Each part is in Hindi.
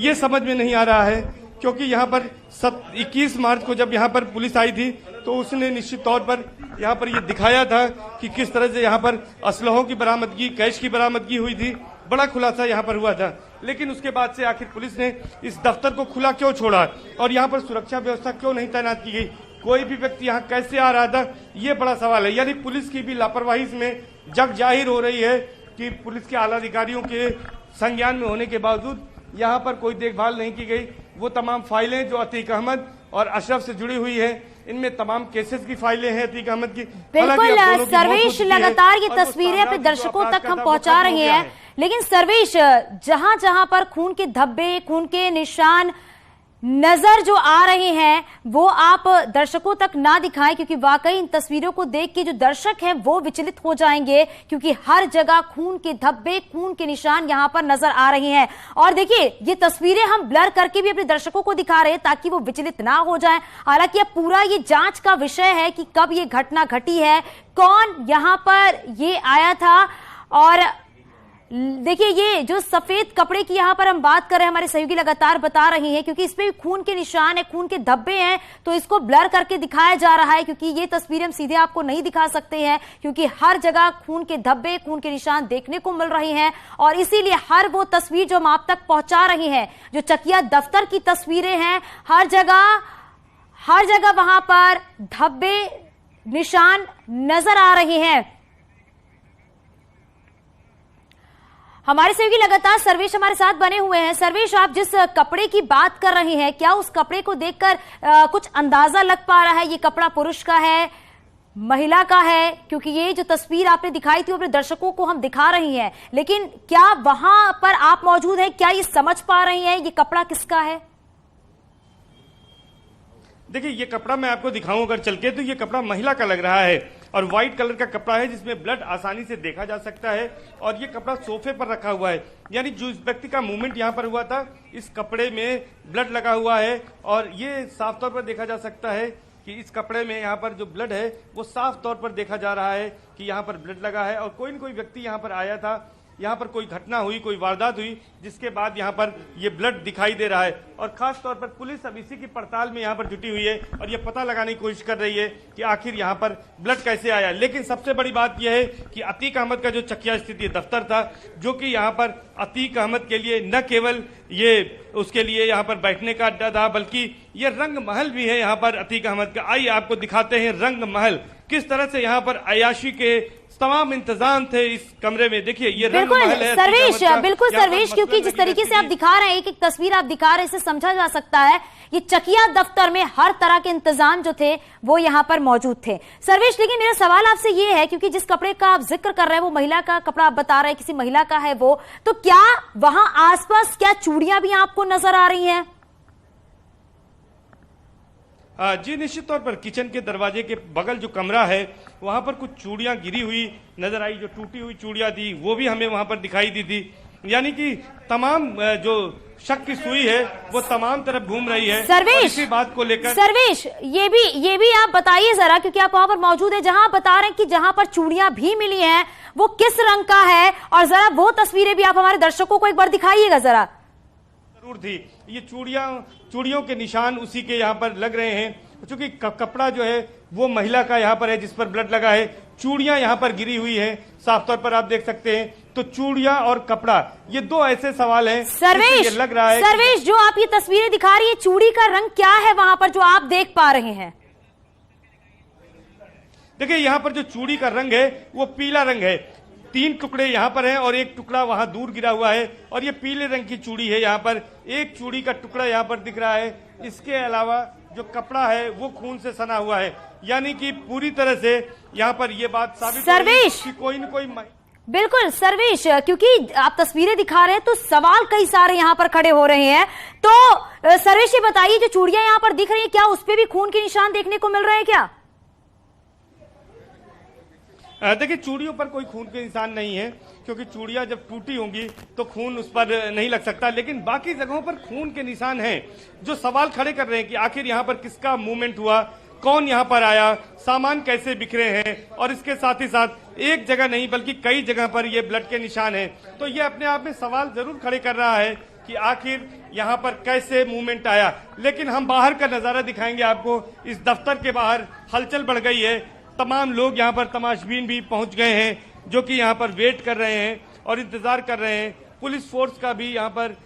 ये समझ में नहीं आ रहा है, क्योंकि यहाँ पर 21 मार्च को जब यहाँ पर पुलिस आई थी तो उसने निश्चित तौर पर यहाँ पर ये दिखाया था कि किस तरह से यहाँ पर असलहों की बरामदगी, कैश की बरामदगी हुई थी। बड़ा खुलासा यहाँ पर हुआ था, लेकिन उसके बाद से आखिर पुलिस ने इस दफ्तर को खुला क्यों छोड़ा और यहाँ पर सुरक्षा व्यवस्था क्यों नहीं तैनात की गई? कोई भी व्यक्ति यहाँ कैसे आ रहा था, ये बड़ा सवाल है। यानी पुलिस की भी लापरवाही इसमें जग जाहिर हो रही है कि पुलिस के आला अधिकारियों के संज्ञान में होने के बावजूद यहाँ पर कोई देखभाल नहीं की गई। वो तमाम फाइलें जो अतीक अहमद और अशरफ से जुड़ी हुई है, इनमें तमाम केसेस की फाइलें हैं अतीक अहमद की। बिल्कुल सर्वेश, लगातार ये तस्वीरें अपने दर्शकों तक हम पहुंचा रहे हैं, लेकिन सर्वेश, जहां जहां पर खून के धब्बे, खून के निशान नजर जो आ रहे हैं वो आप दर्शकों तक ना दिखाएं, क्योंकि वाकई इन तस्वीरों को देख के जो दर्शक हैं वो विचलित हो जाएंगे, क्योंकि हर जगह खून के धब्बे, खून के निशान यहां पर नजर आ रहे हैं। और देखिए, ये तस्वीरें हम ब्लर करके भी अपने दर्शकों को दिखा रहे हैं ताकि वो विचलित ना हो जाएं। हालांकि अब पूरा ये जांच का विषय है कि कब ये घटना घटी है, कौन यहां पर ये आया था। और देखिए, ये जो सफेद कपड़े की यहाँ पर हम बात कर रहे हैं, हमारे सहयोगी लगातार बता रहे हैं, क्योंकि इसमें भी खून के निशान है, खून के धब्बे हैं, तो इसको ब्लर करके दिखाया जा रहा है, क्योंकि ये तस्वीरें हम सीधे आपको नहीं दिखा सकते हैं, क्योंकि हर जगह खून के धब्बे, खून के निशान देखने को मिल रहे हैं। और इसीलिए हर वो तस्वीर जो हम आप तक पहुंचा रहे हैं, जो चकिया दफ्तर की तस्वीरें हैं, हर जगह वहां पर धब्बे, निशान नजर आ रहे हैं। हमारे सहयोगी लगातार सर्वेश हमारे साथ बने हुए हैं। सर्वेश, आप जिस कपड़े की बात कर रहे हैं, क्या उस कपड़े को देखकर कुछ अंदाजा लग पा रहा है ये कपड़ा पुरुष का है, महिला का है? क्योंकि ये जो तस्वीर आपने दिखाई थी वो अपने दर्शकों को हम दिखा रही हैं, लेकिन क्या वहां पर आप मौजूद हैं, क्या ये समझ पा रही हैं ये कपड़ा किसका है? देखिए, ये कपड़ा मैं आपको दिखाऊं अगर चल के, तो ये कपड़ा महिला का लग रहा है और व्हाइट कलर का कपड़ा है जिसमें ब्लड आसानी से देखा जा सकता है। और ये कपड़ा सोफे पर रखा हुआ है, यानी जो इस व्यक्ति का मूवमेंट यहाँ पर हुआ था, इस कपड़े में ब्लड लगा हुआ है। और ये साफ तौर पर देखा जा सकता है कि इस कपड़े में यहाँ पर जो ब्लड है वो साफ तौर पर देखा जा रहा है कि यहाँ पर ब्लड लगा है। और कोई न कोई व्यक्ति यहाँ पर आया था, यहाँ पर कोई घटना हुई, कोई वारदात हुई, जिसके बाद यहाँ पर ये ब्लड दिखाई दे रहा है। और खास तौर पर पुलिस अब इसी की पड़ताल में यहाँ पर जुटी हुई है और ये पता लगाने की कोशिश कर रही है कि आखिर यहाँ पर ब्लड कैसे आया। लेकिन सबसे बड़ी बात यह है कि अतीक अहमद का जो चकिया स्थित दफ्तर था, जो कि यहाँ पर अतीक अहमद के लिए न केवल ये उसके लिए यहाँ पर बैठने का अड्डा था, बल्कि ये रंग महल भी है यहाँ पर अतीक अहमद का। आइए आपको दिखाते हैं रंग महल, किस तरह से यहाँ पर अयाशी के तमाम इंतजाम थे इस कमरे में। देखिए, ये रंग महल है सर्वेश, बिल्कुल सर्वेश, क्योंकि जिस तरीके से आप दिखा रहे हैं, एक एक तस्वीर आप दिखा रहे हैं, इससे समझा जा सकता है ये चकिया दफ्तर में हर तरह के इंतजाम जो थे वो यहाँ पर मौजूद थे। सर्वेश, लेकिन मेरा सवाल आपसे ये है, क्योंकि जिस कपड़े का आप जिक्र कर रहे हैं वो महिला का कपड़ा आप बता रहे हैं, किसी महिला का है वो, तो क्या वहां आसपास क्या चूड़ियां भी आपको नजर आ रही हैं? जी, निश्चित तौर पर किचन के दरवाजे के बगल जो कमरा है वहां पर कुछ चूड़ियां गिरी हुई नजर आई, जो टूटी हुई चूड़ियां थी वो भी हमें वहां पर दिखाई दी थी। यानी कि तमाम जो शक की सुई है वो तमाम तरफ घूम रही है। सर्वेश, इसी बात को लेकर सर्वेश, ये भी आप बताइए जरा, क्योंकि आप वहां पर मौजूद है, जहां आप बता रहे हैं कि जहां पर चूड़ियां भी मिली हैं वो किस रंग का है, और जरा वो तस्वीरें भी आप हमारे दर्शकों को एक बार दिखाइएगा जरा। जरूर थी, ये चूड़ियों के निशान उसी के यहाँ पर लग रहे हैं, क्योंकि कपड़ा जो है वो महिला का यहाँ पर है जिस पर ब्लड लगा है। चूड़ियां यहाँ पर गिरी हुई हैं, साफ तौर पर आप देख सकते हैं। तो चूड़ियां और कपड़ा, ये दो ऐसे सवाल हैं। सर्वेश, लग रहा है सर्वेश, जो आप ये तस्वीरें दिखा रही है, चूड़ी का रंग क्या है वहां पर जो आप देख पा रहे हैं? देखिए, यहाँ पर जो चूड़ी का रंग है वो पीला रंग है। 3 टुकड़े यहाँ पर हैं और एक टुकड़ा वहां दूर गिरा हुआ है, और ये पीले रंग की चूड़ी है। यहाँ पर एक चूड़ी का टुकड़ा यहाँ पर दिख रहा है। इसके अलावा जो कपड़ा है वो खून से सना हुआ है, यानी कि पूरी तरह से यहाँ पर ये बात साबित सर्वेश, कि कोई न कोई। बिल्कुल सर्वेश, क्योंकि आप तस्वीरें दिखा रहे हैं तो सवाल कई सारे यहाँ पर खड़े हो रहे हैं। तो सर्वेश, ये बताइए, जो चूड़ियां यहाँ पर दिख रही है, क्या उस पर भी खून के निशान देखने को मिल रहे हैं क्या? देखिए, चूड़ियों पर कोई खून के निशान नहीं है, क्योंकि चूड़ियां जब टूटी होंगी तो खून उस पर नहीं लग सकता। लेकिन बाकी जगहों पर खून के निशान हैं। जो सवाल खड़े कर रहे हैं कि आखिर यहाँ पर किसका मूवमेंट हुआ, कौन यहाँ पर आया, सामान कैसे बिखरे हैं, और इसके साथ ही साथ एक जगह नहीं बल्कि कई जगह पर ये ब्लड के निशान हैं। तो ये अपने आप में सवाल जरूर खड़े कर रहा है कि आखिर यहाँ पर कैसे मूवमेंट आया। लेकिन हम बाहर का नजारा दिखाएंगे आपको। इस दफ्तर के बाहर हलचल बढ़ गई है। तमाम लोग यहाँ पर तमाशबीन भी पहुंच गए हैं, जो कि यहाँ पर वेट कर रहे हैं और इंतजार कर रहे हैं। पुलिस फोर्स का भी यहाँ पर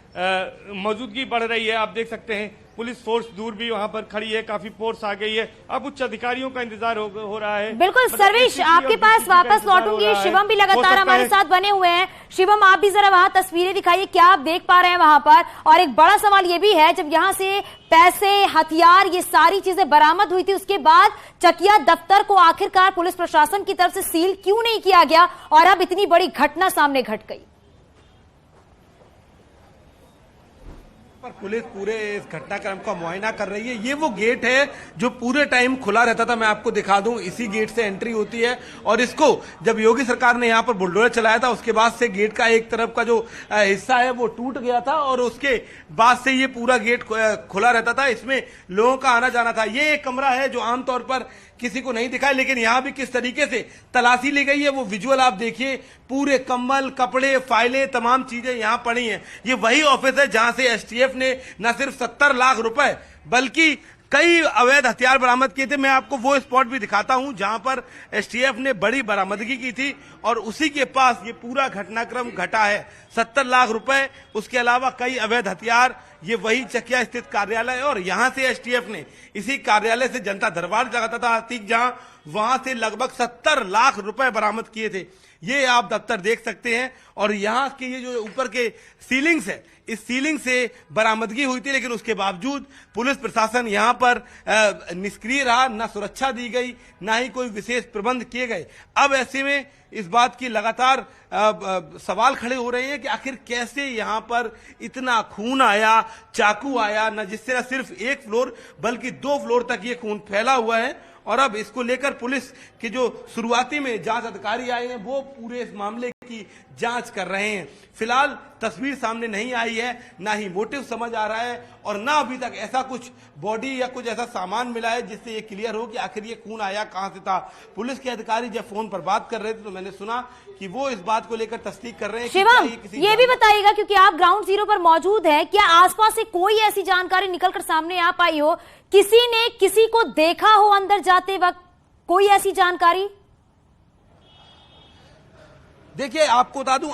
मौजूदगी बढ़ रही है। आप देख सकते हैं पुलिस फोर्स दूर भी वहाँ पर खड़ी है, काफी फोर्स आ गई है। अब उच्च अधिकारियों का इंतजार हो रहा है। बिल्कुल सर्वेश, आपके पास वापस लौटूंगी। शिवम भी लगातार हमारे साथ बने हुए हैं। शिवम, आप भी जरा वहां तस्वीरें दिखाइए, क्या आप देख पा रहे हैं वहां पर। और एक बड़ा सवाल ये भी है, जब यहाँ से पैसे, हथियार, ये सारी चीजें बरामद हुई थी, उसके बाद चकिया दफ्तर को आखिरकार पुलिस प्रशासन की तरफ से सील क्यों नहीं किया गया और अब इतनी बड़ी घटना सामने घट गई? पर पुलिस पूरे इस घटनाक्रम का मुआयना कर रही है। ये वो गेट है जो पूरे टाइम खुला रहता था। मैं आपको दिखा दूं, इसी गेट से एंट्री होती है और इसको जब योगी सरकार ने यहाँ पर बुलडोजर चलाया था, उसके बाद से गेट का एक तरफ का जो हिस्सा है वो टूट गया था और उसके बाद से ये पूरा गेट खुला रहता था। इसमें लोगों का आना जाना था। ये एक कमरा है जो आमतौर पर किसी को नहीं दिखा है, लेकिन यहां भी किस तरीके से तलाशी ली गई है वो विजुअल आप देखिए। पूरे कंबल, कपड़े, फाइलें, तमाम चीजें यहां पड़ी हैं। ये वही ऑफिस है जहां से एसटीएफ ने न सिर्फ 70 लाख रुपए बल्कि कई अवैध हथियार बरामद किए थे। मैं आपको वो स्पॉट भी दिखाता हूं जहां पर एसटीएफ ने बड़ी बरामदगी की थी और उसी के पास ये पूरा घटनाक्रम घटा है। 70 लाख रुपए, उसके अलावा कई अवैध हथियार। ये वही चकिया स्थित कार्यालय और यहां से एसटीएफ ने इसी कार्यालय से जनता दरबार लगाता था अतीक, जहां वहां से लगभग 70 लाख रुपए बरामद किए थे। ये आप दफ्तर देख सकते हैं और यहाँ के ये जो ऊपर के सीलिंग्स है, इस सीलिंग से बरामदगी हुई थी, लेकिन उसके बावजूद पुलिस प्रशासन यहाँ पर निष्क्रिय रहा। न सुरक्षा दी गई, न ही कोई विशेष प्रबंध किए गए। अब ऐसे में इस बात की लगातार सवाल खड़े हो रहे हैं कि आखिर कैसे यहाँ पर इतना खून आया, चाकू आया, न जिससे न सिर्फ एक फ्लोर बल्कि 2 फ्लोर तक ये खून फैला हुआ है। और अब इसको लेकर पुलिस के जो शुरुआती में जांच अधिकारी आए हैं वो पूरे इस मामले की जांच कर रहे हैं। फिलहाल तस्वीर सामने नहीं आई है, ना ही मोटिव समझ आ रहा है और ना अभी तक ऐसा कुछ बॉडी या कुछ ऐसा सामान मिला है जिससे ये क्लियर हो कि आखिर ये खून आया कहां से था। पुलिस के अधिकारी जब फोन पर बात कर रहे थे तो मैंने सुना कि वो इस बात को लेकर तस्दीक कर रहे हैं। शिवम, ये भी बताइएगा, क्योंकि आप ग्राउंड जीरो पर मौजूद हैं, क्या आसपास से कोई ऐसी जानकारी निकलकर सामने आ पाई हो? किसी ने किसी को देखा हो अंदर जाते वक्त? कोई ऐसी जानकारी? देखिए, आपको बता दूं,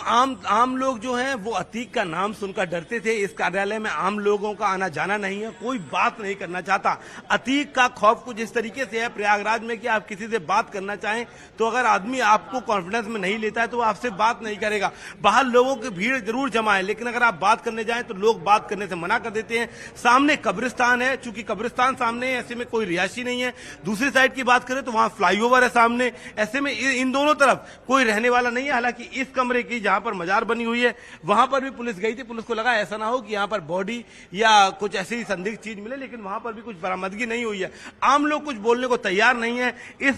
आम लोग जो हैं वो अतीक का नाम सुनकर डरते थे। इस कार्यालय में आम लोगों का आना जाना नहीं है, कोई बात नहीं करना चाहता। अतीक का खौफ कुछ इस तरीके से है प्रयागराज में कि आप किसी से बात करना चाहें तो अगर आदमी आपको कॉन्फिडेंस में नहीं लेता है तो वो आपसे बात नहीं करेगा। बाहर लोगों की भीड़ जरूर जमा है, लेकिन अगर आप बात करने जाएं तो लोग बात करने से मना कर देते हैं। सामने कब्रिस्तान है, चूंकि कब्रिस्तान सामने है, ऐसे में कोई रिहायशी नहीं है। दूसरी साइड की बात करें तो वहां फ्लाईओवर है सामने, ऐसे में इन दोनों तरफ कोई रहने वाला नहीं है। कि इस कमरे की जहां पर मजार बनी हुई है वहां पर भी पुलिस गई थी। पुलिस को लगा ऐसा ना हो कि यहां पर बॉडी या कुछ ऐसी संदिग्ध चीज मिले, लेकिन वहां पर भी कुछ बरामदगी नहीं हुई है। आम लोग कुछ बोलने को तैयार नहीं है। इस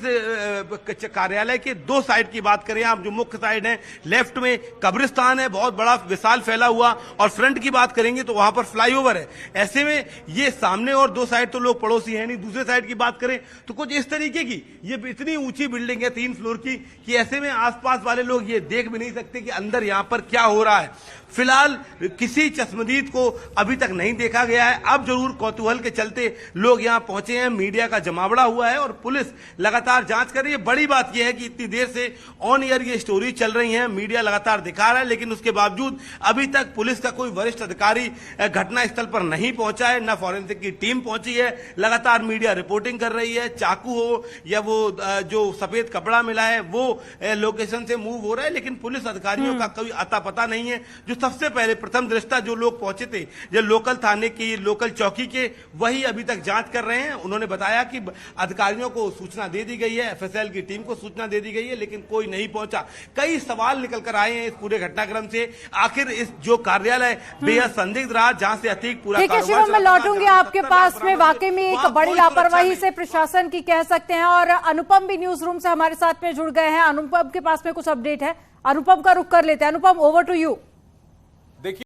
कार्यालय के 2 साइड की बात करें आप, जो मुख्य साइड है, लेफ्ट में कब्रिस्तान है बहुत बड़ा विशाल फैला हुआ, और फ्रंट की बात करेंगे तो वहां पर फ्लाईओवर है। ऐसे में ये सामने और 2 साइड तो लोग पड़ोसी है नहीं। दूसरे साइड की बात करें तो कुछ इस तरीके की ये इतनी ऊंची बिल्डिंग है 3 फ्लोर की कि ऐसे में आसपास वाले लोग ये देख भी नहीं सकते कि अंदर यहां पर क्या हो रहा है। फिलहाल किसी चश्मदीद को अभी तक नहीं देखा गया है। अब जरूर कौतूहल के चलते लोग यहां पहुंचे हैं, मीडिया का जमावड़ा हुआ है और पुलिस लगातार जांच कर रही है। बड़ी बात यह है कि इतनी देर से ऑन एयर ये स्टोरी चल रही है, मीडिया लगातार दिखा रहा है, लेकिन उसके बावजूद अभी तक पुलिस का कोई वरिष्ठ अधिकारी घटनास्थल पर नहीं पहुंचा है, न फॉरेंसिक की टीम पहुंची है। लगातार मीडिया रिपोर्टिंग कर रही है। चाकू हो या वो जो सफेद कपड़ा मिला है वो लोकेशन से मूव हो रहा है, लेकिन पुलिस अधिकारियों का कोई अता पता नहीं है। जो सबसे पहले प्रथम दृष्टा जो लोग पहुंचे थे, जो लोकल थाने की, लोकल चौकी के, वही अभी तक जांच कर रहे हैं। उन्होंने बताया कि अधिकारियों को सूचना दे दी गई है, एफएसएल की टीम को सूचना दे दी गई है, लेकिन कोई नहीं पहुंचा। कई सवाल निकल कर आए हैं इस पूरे घटनाक्रम से। आखिर इस जो कार्यालय बेहद संदिग्ध रहा, जहां से अतीक पूरा शिवम, मैं लौटूंगी आपके पास में। वाकई में एक बड़ी लापरवाही से प्रशासन की कह सकते हैं। और अनुपम भी न्यूज रूम से हमारे साथ में जुड़ गए हैं। अनुपम के पास में कुछ अपडेट है, अनुपम का रुख कर लेते हैं। अनुपम, ओवर टू यू।